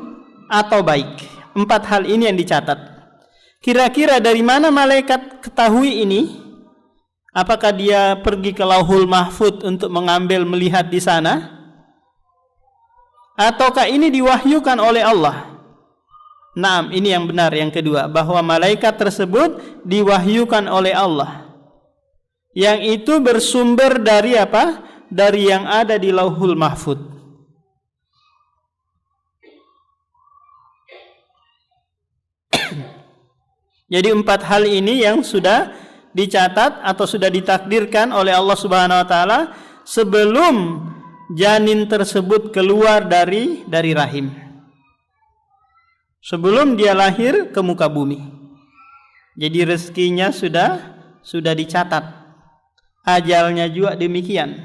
atau baik. 4 hal ini yang dicatat. Kira-kira dari mana malaikat ketahui ini? Apakah dia pergi ke Lauhul Mahfud untuk mengambil melihat di sana? ataukah ini diwahyukan oleh Allah? Naam, ini yang benar yang kedua, bahwa malaikat tersebut diwahyukan oleh Allah. Yang itu bersumber dari apa? Dari yang ada di Lauhul Mahfuz. Jadi 4 hal ini yang sudah dicatat atau sudah ditakdirkan oleh Allah Subhanahu wa taala sebelum janin tersebut keluar dari rahim. Sebelum dia lahir ke muka bumi. Jadi rezekinya sudah dicatat. Ajalnya juga demikian.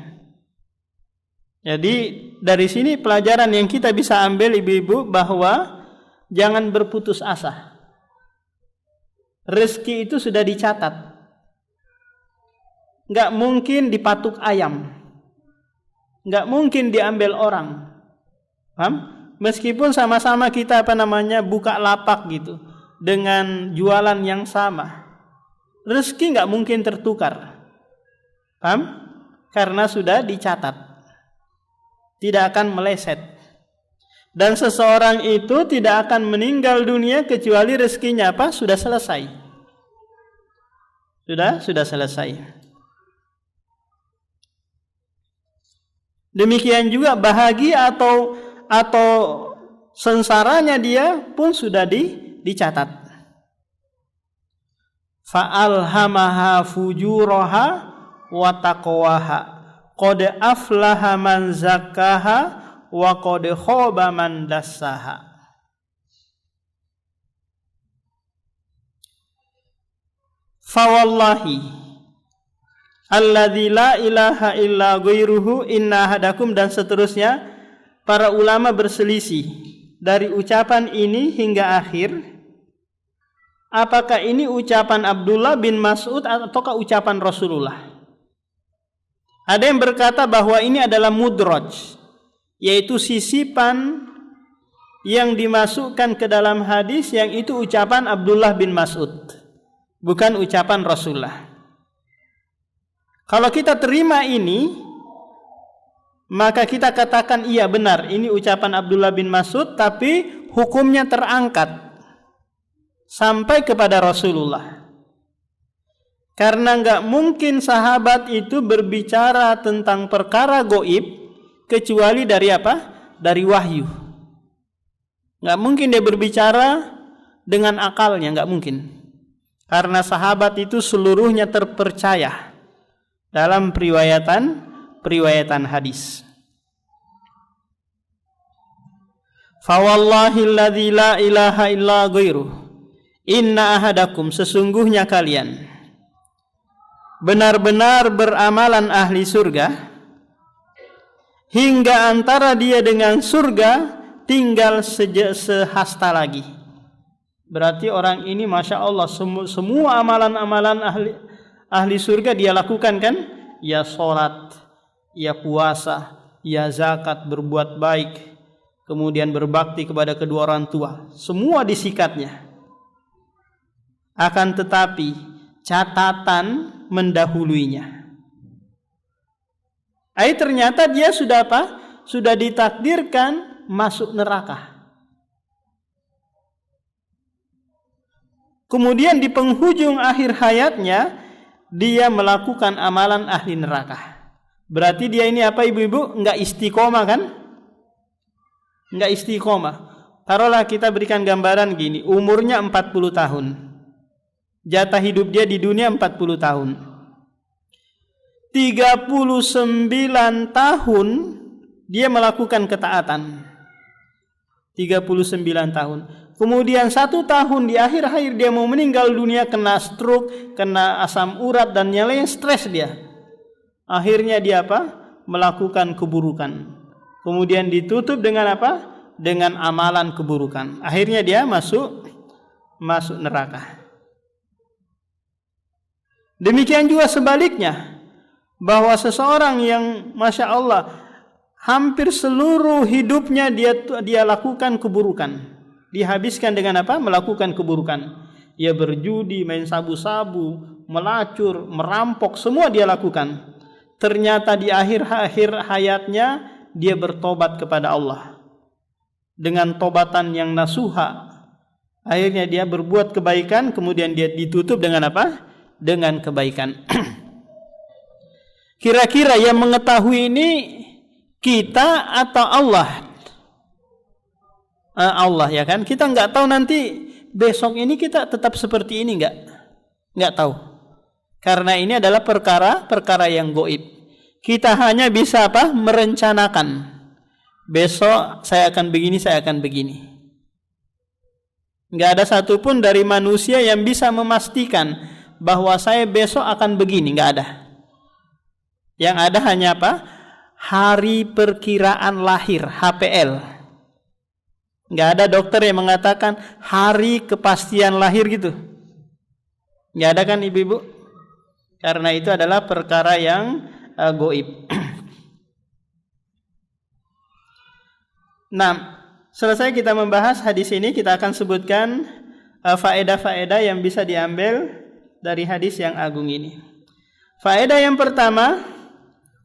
Jadi dari sini pelajaran yang kita bisa ambil ibu-ibu bahwa jangan berputus asa. Rezeki itu sudah dicatat. Enggak mungkin dipatuk ayam. Enggak mungkin diambil orang. Paham? Meskipun sama-sama kita buka lapak gitu dengan jualan yang sama. Rezeki enggak mungkin tertukar. Paham? Karena sudah dicatat. Tidak akan meleset. Dan seseorang itu tidak akan meninggal dunia kecuali rezekinya apa? Sudah selesai. Sudah selesai. Demikian juga bahagia atau sengsaranya dia pun sudah dicatat. Fa'alhamaha fujuraha wa taqwaha. Qad aflaha man zakkaha wa qad khaba man dassaha. Fa wallahi alladzi la ilaha illa ghairuhu inna ahadakum, dan seterusnya. Para ulama berselisih dari ucapan ini hingga akhir. Apakah ini ucapan Abdullah bin Mas'ud ataukah ucapan Rasulullah? Ada yang berkata bahwa ini adalah mudraj, yaitu sisipan yang dimasukkan ke dalam hadis, yang itu ucapan Abdullah bin Mas'ud, bukan ucapan Rasulullah. Kalau kita terima ini, maka kita katakan iya benar, ini ucapan Abdullah bin Mas'ud, tapi hukumnya terangkat sampai kepada Rasulullah. Karena enggak mungkin sahabat itu berbicara tentang perkara gaib kecuali dari apa? Dari wahyu. Enggak mungkin dia berbicara dengan akalnya, enggak mungkin. Karena sahabat itu seluruhnya terpercaya dalam periwayatan hadis. Fa wallahi alladzi la ilaha illa ghairuh inna ahadakum, sesungguhnya kalian benar-benar beramalan ahli surga hingga antara dia dengan surga tinggal sehasta lagi. Berarti orang ini Masya Allah semua amalan-amalan ahli surga dia lakukan kan? Ya sholat, ya puasa, ya zakat, berbuat baik, kemudian berbakti kepada kedua orang tua. Semua disikatnya. Akan tetapi catatan mendahuluinya. Ternyata dia sudah apa? Sudah ditakdirkan masuk neraka. Kemudian di penghujung akhir hayatnya dia melakukan amalan ahli neraka. Berarti dia ini apa ibu-ibu? Enggak istiqomah kan? Enggak istiqomah. Taruhlah kita berikan gambaran gini, umurnya 40 tahun. Jatah hidup dia di dunia 40 tahun. 39 tahun dia melakukan ketaatan. 39 tahun. Kemudian 1 tahun di akhir-akhir dia mau meninggal dunia, kena stroke, kena asam urat dan yang lain, stres dia. Akhirnya dia apa? Melakukan keburukan. Kemudian ditutup dengan apa? Dengan amalan keburukan. Akhirnya dia masuk neraka. Demikian juga sebaliknya. Bahwa seseorang yang Masya Allah hampir seluruh hidupnya dia lakukan keburukan, dihabiskan dengan apa? Melakukan keburukan. Dia berjudi, main sabu-sabu, melacur, merampok, semua dia lakukan. Ternyata di akhir hayatnya dia bertobat kepada Allah. dengan tobatan yang nasuha. Akhirnya dia berbuat kebaikan, kemudian dia ditutup dengan apa? Dengan kebaikan. Kira-kira yang mengetahui ini kita atau Allah? Allah, ya kan? Kita nggak tahu nanti besok ini kita tetap seperti ini, nggak tahu. Karena ini adalah perkara yang gaib. Kita hanya bisa apa? Merencanakan. Besok saya akan begini, saya akan begini. Nggak ada satupun dari manusia yang bisa memastikan bahwa saya besok akan begini, nggak ada. Yang ada hanya apa? Hari perkiraan lahir, HPL. Nggak ada dokter yang mengatakan hari kepastian lahir gitu. Nggak ada kan ibu-ibu? Karena itu adalah perkara yang gaib. Nah, selesai kita membahas hadis ini, kita akan sebutkan faedah-faedah yang bisa diambil dari hadis yang agung ini. Faedah yang pertama,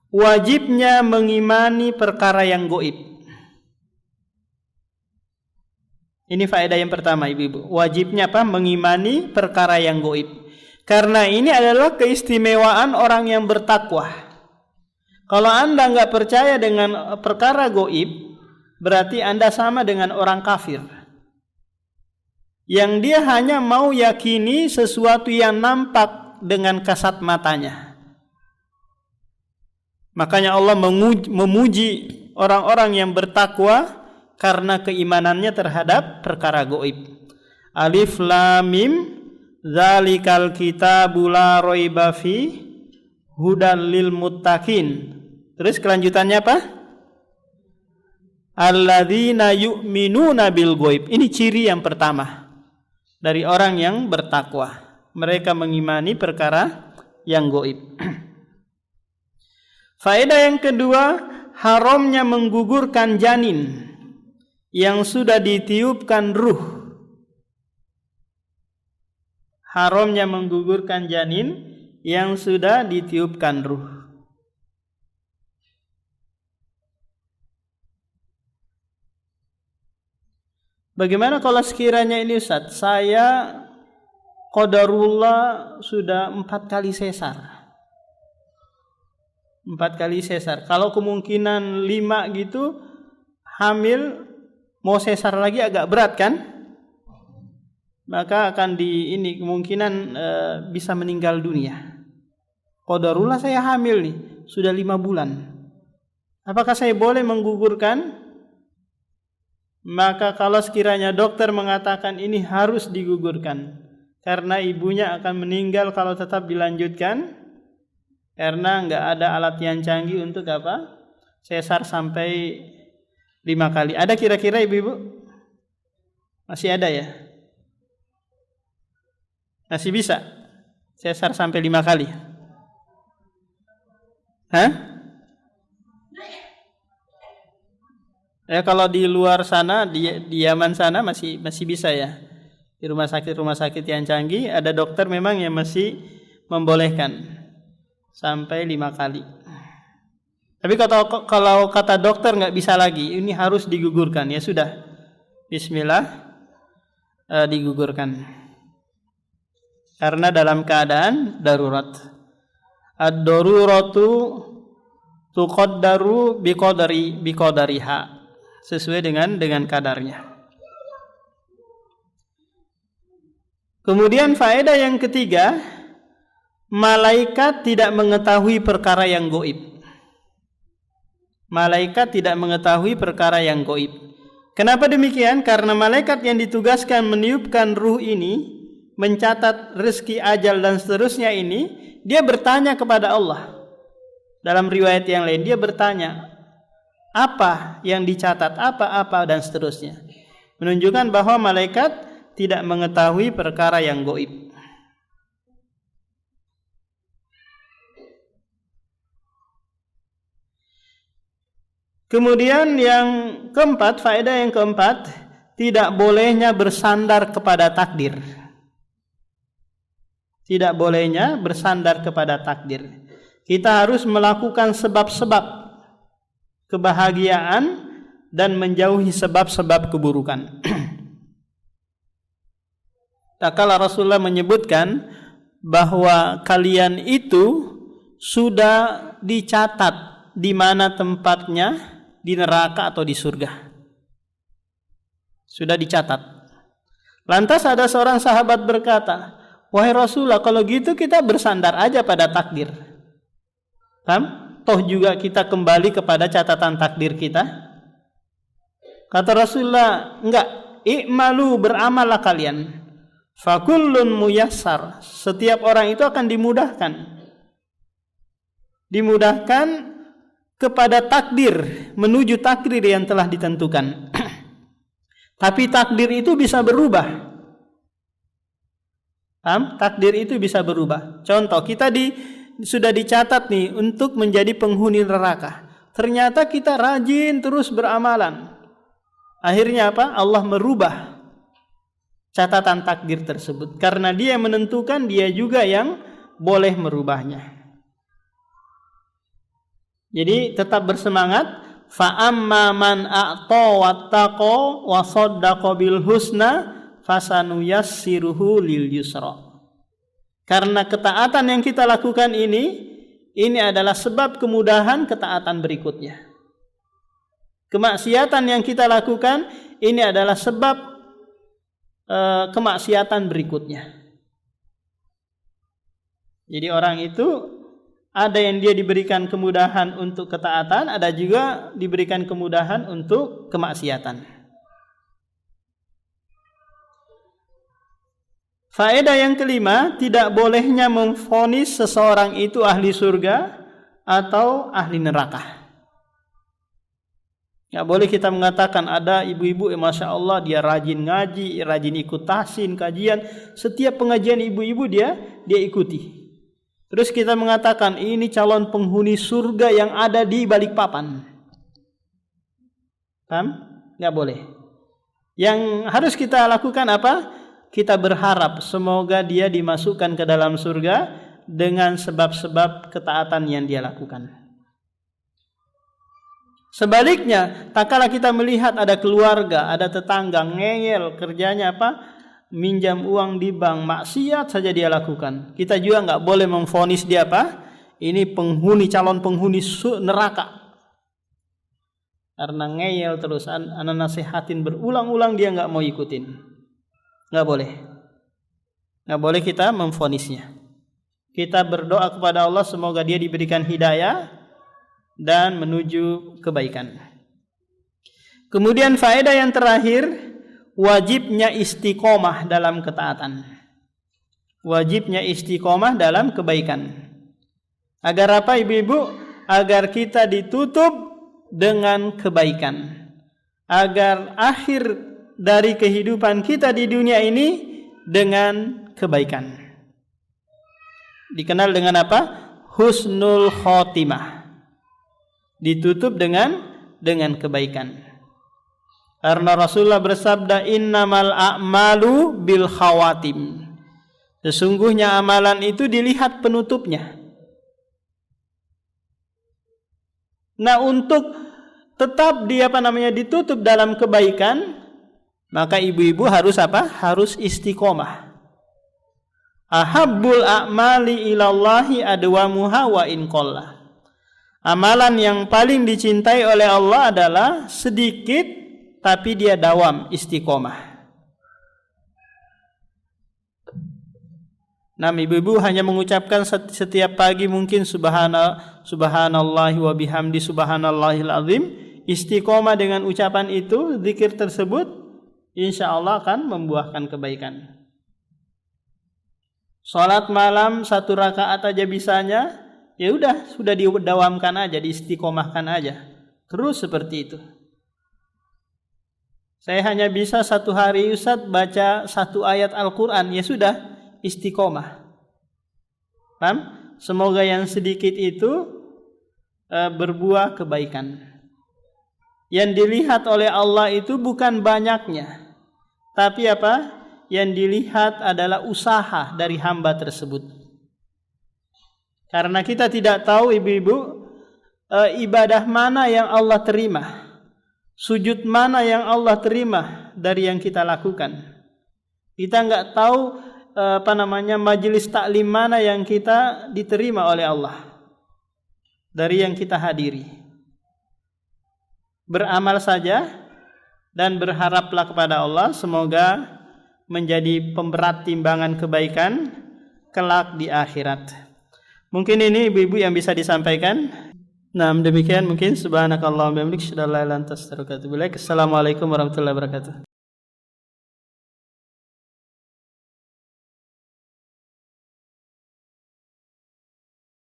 wajibnya mengimani perkara yang gaib. Ini faedah yang pertama, ibu-ibu. Wajibnya apa? Mengimani perkara yang gaib. Karena ini adalah keistimewaan orang yang bertakwa. Kalau Anda nggak percaya dengan perkara gaib, berarti Anda sama dengan orang kafir. Yang dia hanya mau yakini sesuatu yang nampak dengan kasat matanya. Makanya Allah memuji orang-orang yang bertakwa karena keimanannya terhadap perkara gaib. Alif Lam Mim, Dzalikal kitabu la raiba fi hudal lil muttaqin. Terus kelanjutannya apa? Alladzina yu'minuna bil ghaib. Ini ciri yang pertama dari orang yang bertakwa. Mereka mengimani perkara yang gaib. Faedah yang kedua, haramnya menggugurkan janin yang sudah ditiupkan ruh. Haramnya menggugurkan janin yang sudah ditiupkan ruh. Bagaimana kalau sekiranya ini Ustaz, saya qadarullah sudah 4 kali sesar. 4 kali sesar. Kalau kemungkinan 5 gitu hamil, mau sesar lagi agak berat kan? Maka akan kemungkinan bisa meninggal dunia. Qadarullah saya hamil nih, sudah 5 bulan. Apakah saya boleh menggugurkan? Maka kalau sekiranya dokter mengatakan ini harus digugurkan karena ibunya akan meninggal kalau tetap dilanjutkan, karena nggak ada alat yang canggih untuk apa? Sesar sampai 5 kali. Ada kira-kira ibu-ibu? Masih ada ya? Masih bisa sesar sampai 5 kali? Hah? Ya, kalau di luar sana, di Yaman sana masih bisa ya. Di rumah sakit yang canggih ada dokter memang yang masih membolehkan sampai 5 kali. Tapi kalau kata dokter nggak bisa lagi, ini harus digugurkan, ya sudah. Bismillah, digugurkan. Karena dalam keadaan darurat. Ad-daruratu tuqaddaru biqadariha. Sesuai dengan kadarnya. Kemudian faedah yang ketiga, malaikat tidak mengetahui perkara yang gaib. Malaikat tidak mengetahui perkara yang gaib. Kenapa demikian? Karena malaikat yang ditugaskan meniupkan ruh ini, mencatat rezeki, ajal dan seterusnya ini, dia bertanya kepada Allah. Dalam riwayat yang lain dia bertanya, apa yang dicatat, apa dan seterusnya. Menunjukkan bahwa malaikat tidak mengetahui perkara yang gaib. Kemudian yang keempat, faedah yang keempat, tidak bolehnya bersandar kepada takdir. Tidak bolehnya bersandar kepada takdir. Kita harus melakukan sebab-sebab kebahagiaan dan menjauhi sebab-sebab keburukan. Tak kala Rasulullah menyebutkan bahwa kalian itu sudah dicatat di mana tempatnya, di neraka atau di surga. Sudah dicatat. Lantas ada seorang sahabat berkata, wahai Rasulullah, kalau gitu kita bersandar aja pada takdir. Paham? Toh juga kita kembali kepada catatan takdir kita. Kata Rasulullah, enggak, i'malu, beramallah kalian. Fakullun muyassar, setiap orang itu akan dimudahkan. Dimudahkan kepada takdir, menuju takdir yang telah ditentukan. Tapi takdir itu bisa berubah. Paham? Takdir itu bisa berubah. Contoh, kita sudah dicatat nih untuk menjadi penghuni neraka. Ternyata kita rajin terus beramalan. Akhirnya apa? Allah merubah catatan takdir tersebut. Karena Dia yang menentukan, Dia juga yang boleh merubahnya. Jadi tetap bersemangat. Fa'amma man a'ta wattaqa wa saddaqa bil husna fasanuyassiruhu lil yusra. Karena ketaatan yang kita lakukan ini adalah sebab kemudahan ketaatan berikutnya. Kemaksiatan yang kita lakukan ini adalah sebab kemaksiatan berikutnya. Jadi orang itu ada yang dia diberikan kemudahan untuk ketaatan, ada juga diberikan kemudahan untuk kemaksiatan. Faedah yang kelima, tidak bolehnya memvonis seseorang itu ahli surga atau ahli neraka. Nggak boleh kita mengatakan ada ibu-ibu Masya Allah dia rajin ngaji, rajin ikut tahsin, kajian. Setiap pengajian ibu-ibu dia ikuti. Terus kita mengatakan ini calon penghuni surga yang ada di Balikpapan. Paham? Nggak boleh. Yang harus kita lakukan apa? Kita berharap semoga dia dimasukkan ke dalam surga dengan sebab-sebab ketaatan yang dia lakukan. Sebaliknya, tak kala kita melihat ada keluarga, ada tetangga ngeyel, kerjanya apa? Minjam uang di bank, maksiat saja dia lakukan. Kita juga nggak boleh memvonis dia apa? Ini calon penghuni neraka. Karena ngeyel terus, anak nasihatin berulang-ulang dia nggak mau ikutin. Nggak boleh. Nggak boleh kita memvonisnya. Kita berdoa kepada Allah semoga dia diberikan hidayah dan menuju kebaikan. Kemudian faedah yang terakhir, wajibnya istiqomah dalam ketaatan. Wajibnya istiqomah dalam kebaikan. Agar apa ibu-ibu? Agar kita ditutup dengan kebaikan. Agar akhir dari kehidupan kita di dunia ini dengan kebaikan. Dikenal dengan apa? Husnul khotimah. Ditutup dengan kebaikan. Karena Rasulullah bersabda innamal a'malu bil khawatim. Sesungguhnya amalan itu dilihat penutupnya. Nah, untuk tetap ditutup dalam kebaikan, maka ibu-ibu harus apa? Harus istiqomah. Ahabbul a'mali ilallahi adwamuha wa in qalla. Amalan yang paling dicintai oleh Allah adalah sedikit tapi dia dawam, istiqomah. Nah, ibu-ibu hanya mengucapkan setiap pagi mungkin subhanallahi wa bihamdi subhanallahil azim. Istiqomah dengan ucapan itu, zikir tersebut, insya Allah akan membuahkan kebaikan. Salat malam 1 rakaat aja bisanya, ya udah sudah didawamkan aja, diistiqomahkan aja. Terus seperti itu. Saya hanya bisa 1 hari Ustaz baca 1 ayat Al-Quran, ya sudah istiqomah. Paham? Semoga yang sedikit itu berbuah kebaikan. Yang dilihat oleh Allah itu bukan banyaknya, tapi apa? Yang dilihat adalah usaha dari hamba tersebut. Karena kita tidak tahu ibu-ibu ibadah mana yang Allah terima. sujud mana yang Allah terima dari yang kita lakukan. Kita nggak tahu majelis taklim mana yang kita diterima oleh Allah dari yang kita hadiri. Beramal saja dan berharaplah kepada Allah semoga menjadi pemberat timbangan kebaikan kelak di akhirat. Mungkin ini ibu-ibu yang bisa disampaikan. Nah, demikian mungkin subhanakallahumma wa bihamdika asyhadu an la ilaha illa anta astaghfiruka wa atubu ilaik. Assalamualaikum warahmatullahi wabarakatuh.